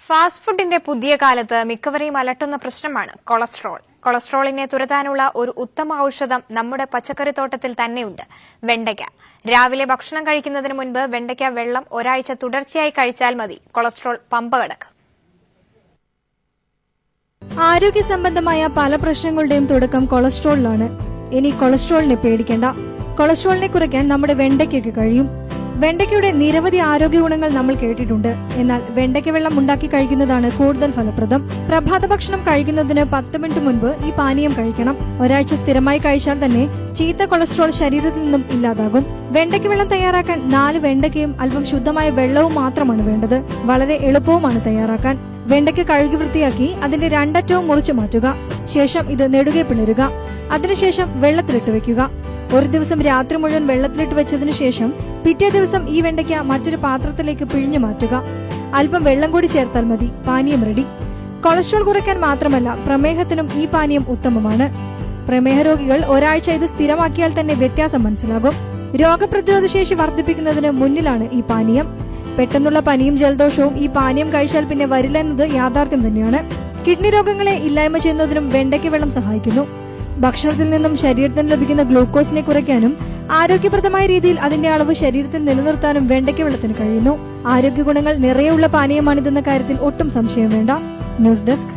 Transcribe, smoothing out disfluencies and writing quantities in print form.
Fast ഫുഡിന്റെ പുതിയ കാലത്ത് മിക്കവരെയും അലട്ടുന്ന പ്രശ്നമാണ് കൊളസ്ട്രോൾ. കൊളസ്ട്രോളിനെ തുരത്താനുള്ള ഒരു ഉത്തമ ഔഷധം നമ്മുടെ പച്ചക്കറിത്തോട്ടത്തിൽ തന്നെയുണ്ട്, വെണ്ടയ്ക്ക. രാവിലെ ഭക്ഷണം കഴിക്കുന്നതിന് മുൻപ് വെണ്ടയ്ക്ക വെള്ളം ഒരാഴ്ച തുടർച്ചയായി കഴിച്ചാൽ മതി, കൊളസ്ട്രോൾ പമ്പ കടക്കും. ആരോഗ്യ സംബന്ധമായ പല പ്രശ്നങ്ങളുടെയും തുടക്കം കൊളസ്ട്രോളിലാണ്. ഇനി കൊളസ്ട്രോളിനെ പേടിക്കേണ്ട. കൊളസ്ട്രോളിനെ കുറയ്ക്കാൻ നമ്മുടെ വെണ്ടയ്ക്കൊക്കെ കഴിയും. വെണ്ടയ്ക്കയുടെ നിരവധി ആരോഗ്യ ഗുണങ്ങൾ നമ്മൾ കേട്ടിട്ടുണ്ട്. എന്നാൽ വെണ്ടയ്ക്ക വെള്ളം ഉണ്ടാക്കി കഴിക്കുന്നതാണ് കൂടുതൽ ഫലപ്രദം. പ്രഭാത ഭക്ഷണം കഴിക്കുന്നതിന് 10 മിനിറ്റ് മുൻപ് ഈ പാനീയം കഴിക്കണം. ഒരാഴ്ച സ്ഥിരമായി കഴിച്ചാൽ തന്നെ ചീത്ത കൊളസ്ട്രോൾ ശരീരത്തിൽ നിന്നും ഇല്ലാതാകും. വെണ്ടയ്ക്ക വെള്ളം തയ്യാറാക്കാൻ 4 വെണ്ടയ്ക്കയും അല്പം ശുദ്ധമായ വെള്ളവും മാത്രമാണ് വേണ്ടത്. വളരെ എളുപ്പവുമാണ് തയ്യാറാക്കാൻ. വെണ്ടയ്ക്ക കഴുകി വൃത്തിയാക്കി അതിന്റെ 2 അറ്റവും മുറിച്ചു മാറ്റുക. ശേഷം ഇത് നെടുകെ പിളരുക. അതിനുശേഷം വെള്ളത്തിലിട്ട് വെക്കുക. ഒരു ദിവസം രാത്രി മുഴുവൻ വെള്ളത്തിലിട്ട് വെച്ചതിനു ശേഷം പിറ്റേ ദിവസം ഈ വെണ്ടയ്ക്ക മറ്റൊരു പാത്രത്തിലേക്ക് പിഴിഞ്ഞു മാറ്റുക. അല്പം വെള്ളം കൂടി ചേർത്താൽ മതി, പാനീയം റെഡി. കൊളസ്ട്രോൾ കുറയ്ക്കാൻ മാത്രമല്ല, പ്രമേഹത്തിനും ഈ പാനീയം ഉത്തമമാണ്. പ്രമേഹ രോഗികൾ ഒരാഴ്ച ഇത് സ്ഥിരമാക്കിയാൽ തന്നെ വ്യത്യാസം മനസ്സിലാകും. രോഗപ്രതിരോധ ശേഷി വർദ്ധിപ്പിക്കുന്നതിന് മുന്നിലാണ് ഈ പാനീയം. പെട്ടെന്നുള്ള പനിയും ജലദോഷവും ഈ പാനീയം കഴിച്ചാൽ പിന്നെ വരില്ല എന്നത് യാഥാർത്ഥ്യം തന്നെയാണ്. കിഡ്നി രോഗങ്ങളെ ഇല്ലായ്മ ചെയ്യുന്നതിനും വെണ്ടയ്ക്ക വെള്ളം സഹായിക്കുന്നു. ഭക്ഷണത്തിൽ നിന്നും ശരീരത്തിന് ലഭിക്കുന്ന ഗ്ലൂക്കോസിനെ കുറയ്ക്കാനും ആരോഗ്യപ്രദമായ രീതിയിൽ അതിന്റെ അളവ് ശരീരത്തിൽ നിലനിർത്താനും വെണ്ടയ്ക്ക വെള്ളത്തിന് കഴിയുന്നു. ആരോഗ്യ ഗുണങ്ങൾ നിറയെയുള്ള പാനീയമാണിതെന്ന കാര്യത്തിൽ ഒട്ടും സംശയം വേണ്ട. News desk.